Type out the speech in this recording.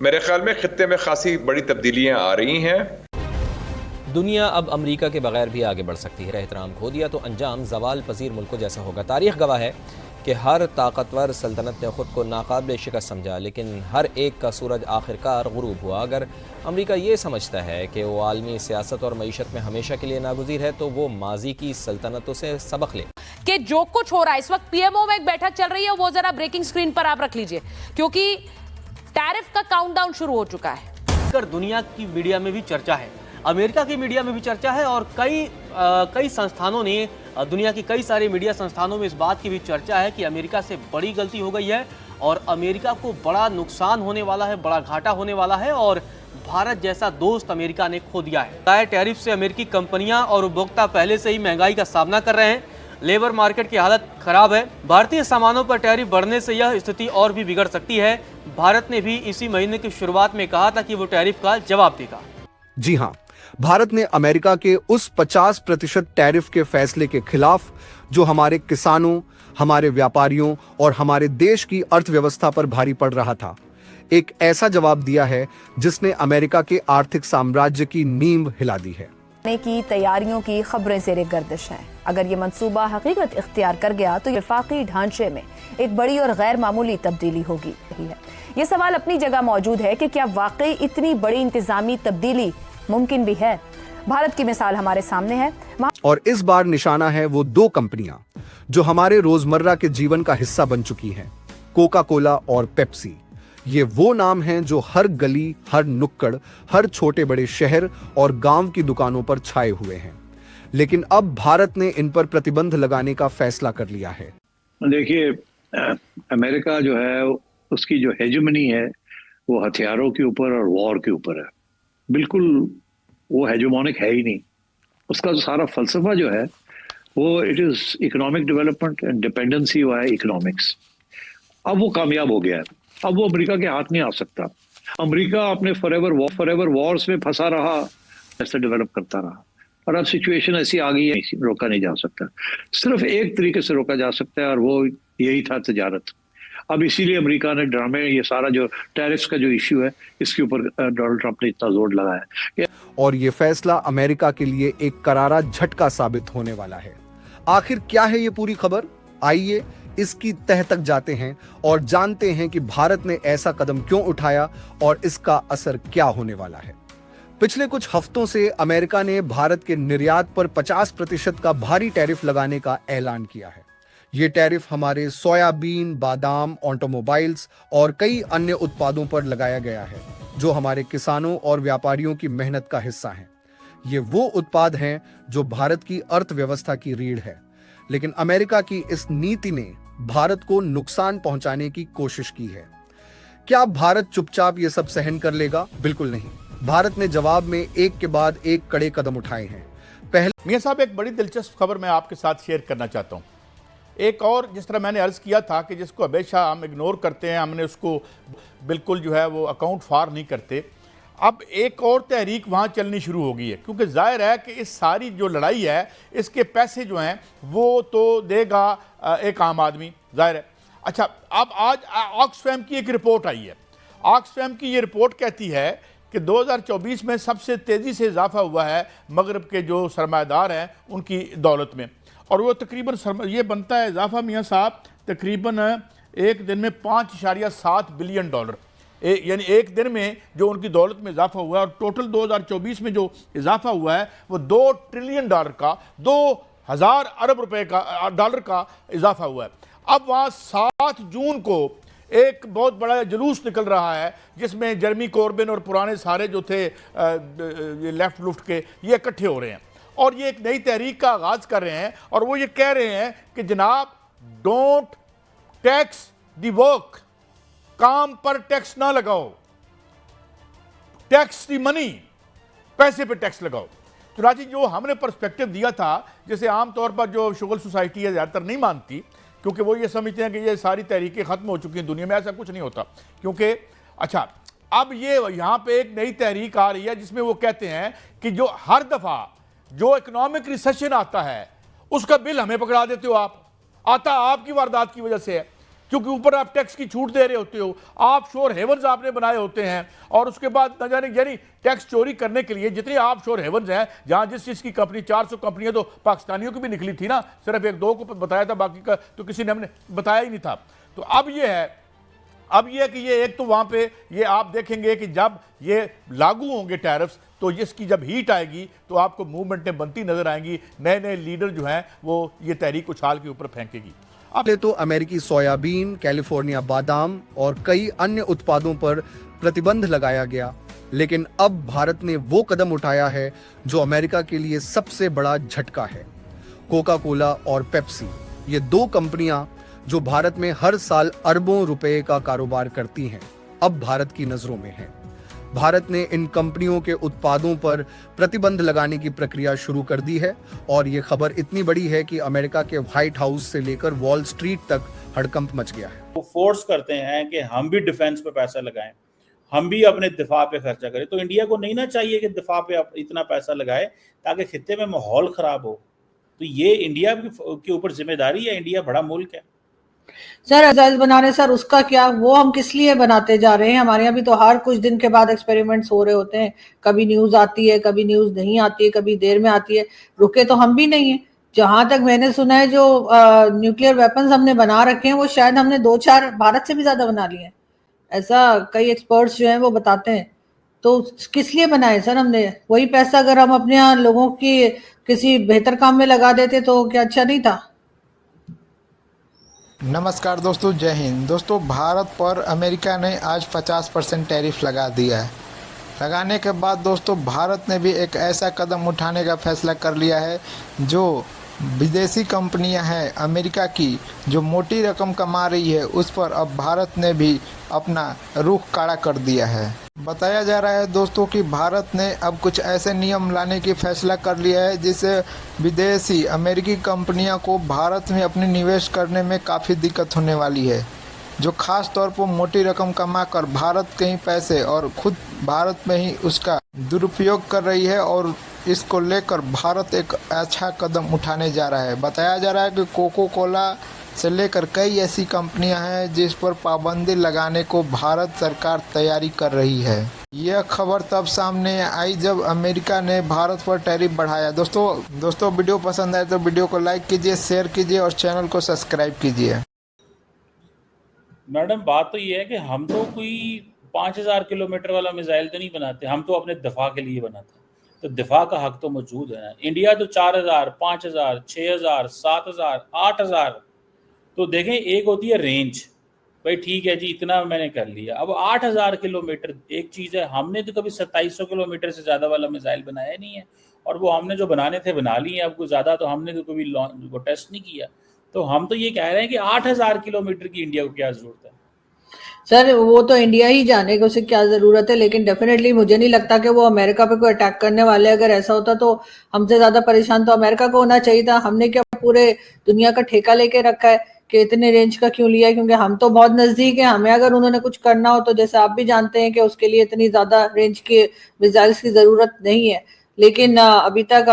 मेरे ख्याल में खित्ते में खासी बड़ी तब्दीलियां आ रही हैं। दुनिया अब अमेरिका के बगैर भी आगे बढ़ सकती है। एहतराम खो दिया तो अंजाम जवाल पजीर मुल्कों जैसा होगा। तारीख गवाह है कि हर ताकतवर सल्तनत ने ख़ुद को नाकाबिल शिकस्त समझा, लेकिन हर एक का सूरज आखिरकार गुरूब हुआ। अगर अमेरिका ये समझता है कि वो आलमी सियासत और मईशत में हमेशा के लिए नागुज़ीर है, तो वो माजी की सल्तनतों से सबक ले। कि जो कुछ हो रहा है इस वक्त पीएमओ में एक बैठक चल रही है, वो जरा ब्रेकिंग स्क्रीन पर आप रख लीजिए, क्योंकि टैरिफ का काउंटडाउन शुरू हो चुका है। दुनिया की मीडिया में भी चर्चा है, अमेरिका की मीडिया में भी चर्चा है, और कई संस्थानों ने, दुनिया की कई सारे मीडिया संस्थानों में इस बात की भी चर्चा है कि अमेरिका से बड़ी गलती हो गई है और अमेरिका को बड़ा नुकसान होने वाला है, बड़ा घाटा होने वाला है, और भारत जैसा दोस्त अमेरिका ने खो दिया है। टैरिफ से अमेरिकी कंपनियां और उपभोक्ता पहले से ही महंगाई का सामना कर रहे हैं। लेबर मार्केट की हालत खराब है। भारतीय सामानों पर टैरिफ बढ़ने से यह स्थिति और भी बिगड़ सकती है। भारत ने भी इसी महीने की शुरुआत में कहा था कि वो टैरिफ का जवाब देगा। जी हाँ, भारत ने अमेरिका के उस 50% टैरिफ के फैसले के खिलाफ, जो हमारे किसानों, हमारे व्यापारियों और हमारे देश की अर्थव्यवस्था पर भारी पड़ रहा था, एक ऐसा जवाब दिया है जिसने अमेरिका के आर्थिक साम्राज्य की नींव हिला दी है। की तैयारियों की खबरें ज़ेरे गर्दिश हैं। अगर ये मंसूबा हकीकत इख्तियार कर गया तो वफाकी ढांचे में एक बड़ी और गैर मामूली तब्दीली होगी। ये सवाल अपनी जगह मौजूद है कि क्या वाकई इतनी बड़ी इंतजामी तब्दीली मुमकिन भी है। भारत की मिसाल हमारे सामने है, और इस बार निशाना है वो दो कंपनियां जो हमारे रोजमर्रा के जीवन का हिस्सा बन चुकी हैं, कोका कोला और पेप्सी। ये वो नाम हैं जो हर गली, हर नुक्कड़, हर छोटे बड़े शहर और गांव की दुकानों पर छाए हुए हैं। लेकिन अब भारत ने इन पर प्रतिबंध लगाने का फैसला कर लिया है। देखिए, अमेरिका जो है उसकी जो हेजेमनी है वो हथियारों के ऊपर और वॉर के ऊपर है। बिल्कुल वो हेजेमोनिक है ही नहीं। उसका सारा फलसफा जो है वो it is economic development and dependency हुआ है इकोनॉमिक्स। अब वो कामयाब हो गया है। अब वो अमेरिका के हाथ नहीं आ सकता। अमेरिका अपने फॉरएवर वॉर्स में फंसा रहा, ऐसे डेवलप करता रहा, और अब सिचुएशन ऐसी आ गई है, रोका नहीं जा सकता। सिर्फ एक तरीके से रोका जा सकता है और वो यही था, तजारत। अब इसीलिए अमेरिका ने ड्रामे, ये सारा जो टैरिफ्स का जो इश्यू है, इसके ऊपर डोनाल्ड ट्रंप ने इतना जोर लगाया है। और ये फैसला अमेरिका के लिए एक करारा झटका साबित होने वाला है। आखिर क्या है ये पूरी खबर? आइए इसकी तह तक जाते हैं और जानते हैं कि भारत ने ऐसा कदम क्यों उठाया और इसका असर क्या होने वाला है। पिछले कुछ हफ्तों से अमेरिका ने भारत के निर्यात पर 50% का भारी टैरिफ लगाने का ऐलान किया है। ये टैरिफ हमारे सोयाबीन, बादाम, ऑटोमोबाइल्स और कई अन्य उत्पादों पर लगाया गया है, जो हमारे किसानों और व्यापारियों की मेहनत का हिस्सा हैं। ये वो उत्पाद हैं जो भारत की अर्थव्यवस्था की रीढ़ है। लेकिन अमेरिका की इस नीति ने भारत को नुकसान पहुंचाने की कोशिश की है। क्या भारत चुपचाप ये सब सहन कर लेगा? बिल्कुल नहीं। भारत ने जवाब में एक के बाद एक कड़े कदम उठाए हैं। पहले मियां साहब, एक बड़ी दिलचस्प खबर मैं आपके साथ शेयर करना चाहता हूं। एक और, जिस तरह मैंने अर्ज किया था कि जिसको हमेशा हम इग्नोर करते हैं, हमने उसको बिल्कुल जो है वो अकाउंट फॉर नहीं करते, अब एक और तहरीक वहाँ चलनी शुरू हो गई है, क्योंकि जाहिर है कि इस सारी जो लड़ाई है इसके पैसे जो हैं वो तो देगा एक आम आदमी, जाहिर है। अच्छा, अब आज ऑक्सफैम की एक रिपोर्ट आई है। ऑक्सफैम की ये रिपोर्ट कहती है कि 2024 में सबसे तेज़ी से इजाफा हुआ है मगरब के जो सरमायादार हैं उनकी दौलत में, और वो तकरीबन ये बनता है इजाफा मियाँ साहब तकरीबन एक दिन में $5.7 बिलियन, यानी एक दिन में जो उनकी दौलत में इजाफा हुआ है। और टोटल 2024 में जो इजाफा हुआ है वो $2 ट्रिलियन का, 2000 अरब रुपए का डॉलर का इजाफा हुआ है। अब वहाँ 7 जून को एक बहुत बड़ा जुलूस निकल रहा है जिसमें जर्मी कॉर्बिन और पुराने सारे जो थे लेफ्ट लुफ्ट के, ये इकट्ठे हो रहे हैं और ये एक नई तहरीक का आगाज कर रहे हैं। और वो ये कह रहे हैं कि जनाब, डोंट टैक्स द वर्क, काम पर टैक्स ना लगाओ, टैक्स दी मनी, पैसे पे टैक्स लगाओ। तो राजी, जो हमने पर्सपेक्टिव दिया था, जैसे आमतौर पर जो शुगल सोसाइटी है ज़्यादातर नहीं मानती, क्योंकि वो ये समझते हैं कि ये सारी तहरीकें ख़त्म हो चुकी हैं दुनिया में। ऐसा कुछ नहीं होता, क्योंकि अच्छा, अब ये यहाँ पे एक नई तहरीक आ रही है जिसमें वो कहते हैं कि जो हर दफ़ा जो इकोनॉमिक रिसेशन आता है उसका बिल हमें पकड़ा देते हो आप, आता आपकी वारदात की वजह से है। क्योंकि ऊपर आप टैक्स की छूट दे रहे होते हो, ऑफशोर हेवन्स आपने बनाए होते हैं, और उसके बाद न जाने यानी टैक्स चोरी करने के लिए जितनी ऑफशोर हेवन्स हैं, जहां जिस चीज़ की कंपनी 400 कंपनियां तो पाकिस्तानियों की भी निकली थी ना, सिर्फ एक दो को बताया था, बाकी का तो किसी ने हमने बताया ही नहीं था। तो अब ये है कि ये एक तो वहां पे ये आप देखेंगे कि जब ये लागू होंगे टैरिफ्स, तो इसकी जब हीट आएगी तो आपको मूवमेंटें बनती नजर आएंगी, नए नए लीडर जो हैं वो ये तहरीक उछाल के ऊपर फेंकेगी। पहले तो अमेरिकी सोयाबीन, कैलिफोर्निया बादाम और कई अन्य उत्पादों पर प्रतिबंध लगाया गया, लेकिन अब भारत ने वो कदम उठाया है जो अमेरिका के लिए सबसे बड़ा झटका है। कोका कोला और पेप्सी, ये दो कंपनियां जो भारत में हर साल अरबों रुपए का कारोबार करती हैं, अब भारत की नजरों में हैं। भारत ने इन कंपनियों के उत्पादों पर प्रतिबंध लगाने की प्रक्रिया शुरू कर दी है, और ये खबर इतनी बड़ी है कि अमेरिका के व्हाइट हाउस से लेकर वॉल स्ट्रीट तक हड़कंप मच गया है। वो फोर्स करते हैं कि हम भी डिफेंस पे पैसा लगाएं, हम भी अपने दिफा पे खर्चा करें। तो इंडिया को नहीं ना चाहिए कि दिफा पे इतना पैसा लगाए ताकि खित्ते में माहौल खराब हो। तो ये इंडिया के ऊपर जिम्मेदारी है, इंडिया बड़ा मुल्क है। सर मिसाइल बनाने, सर उसका क्या, वो हम किस लिए बनाते जा रहे हैं? हमारे यहाँ भी तो हर कुछ दिन के बाद एक्सपेरिमेंट्स हो रहे होते हैं, कभी न्यूज आती है, कभी न्यूज नहीं आती है, कभी देर में आती है, रुके तो हम भी नहीं है। जहां तक मैंने सुना है जो न्यूक्लियर वेपन्स हमने बना रखे हैं वो शायद हमने 2-4 भारत से भी ज्यादा बना लिए हैं, ऐसा कई एक्सपर्ट्स जो हैं वो बताते हैं। तो किस लिए बनाए सर हमने? वही पैसा अगर हम अपने यहाँ लोगों की किसी बेहतर काम में लगा देते तो क्या अच्छा नहीं था? नमस्कार दोस्तों, जय हिंद। दोस्तों, भारत पर अमेरिका ने आज 50% टैरिफ लगा दिया है। लगाने के बाद दोस्तों भारत ने भी एक ऐसा कदम उठाने का फैसला कर लिया है जो विदेशी कंपनियां हैं अमेरिका की जो मोटी रकम कमा रही है, उस पर अब भारत ने भी अपना रुख कड़ा कर दिया है। बताया जा रहा है दोस्तों कि भारत ने अब कुछ ऐसे नियम लाने की फैसला कर लिया है जिससे विदेशी अमेरिकी कंपनियां को भारत में अपनी निवेश करने में काफ़ी दिक्कत होने वाली है, जो ख़ास तौर पर मोटी रकम कमाकर भारत के ही पैसे और खुद भारत में ही उसका दुरुपयोग कर रही है, और इसको लेकर भारत एक अच्छा कदम उठाने जा रहा है। बताया जा रहा है कि कोको कोला से लेकर कई ऐसी कंपनियां हैं जिस पर पाबंदी लगाने को भारत सरकार तैयारी कर रही है। यह खबर तब सामने आई जब अमेरिका ने भारत पर टैरिफ बढ़ाया। दोस्तों वीडियो पसंद आए तो वीडियो को लाइक कीजिए, शेयर कीजिए और चैनल को सब्सक्राइब कीजिए। मैडम, बात तो ये है कि हम तो कोई 5000 किलोमीटर वाला मिसाइल तो नहीं बनाते, हम तो अपने दिफा के लिए बनाते हैं। तो दिफा का हक तो मौजूद है ना। इंडिया तो 4000, 5000, 6000, 7000, 8000, तो देखें एक होती है रेंज, भाई ठीक है जी इतना मैंने कर लिया। अब 8000 किलोमीटर एक चीज़ है, हमने तो कभी 2700 किलोमीटर से ज़्यादा वाला मिसाइल बनाया नहीं है, और वो हमने जो बनाने थे बना लिए। अब कोई ज़्यादा तो हमने तो कभी वो टेस्ट नहीं किया। तो हम तो ये कह रहे हैं कि 8000 किलोमीटर की इंडिया को क्या ज़रूरत है? सर वो तो इंडिया ही जाने को उसे क्या जरूरत है, लेकिन डेफिनेटली मुझे नहीं लगता कि वो अमेरिका पे कोई अटैक करने वाले। अगर ऐसा होता तो हमसे ज्यादा परेशान तो अमेरिका को होना चाहिए था। हमने क्या पूरे दुनिया का ठेका लेके रखा है कि इतने रेंज का क्यों लिया है? क्योंकि हम तो बहुत नजदीक है। हमें अगर उन्होंने कुछ करना हो तो जैसे आप भी जानते हैं कि उसके लिए इतनी ज्यादा रेंज के मिसाइल्स की जरूरत नहीं है। लेकिन अभी तक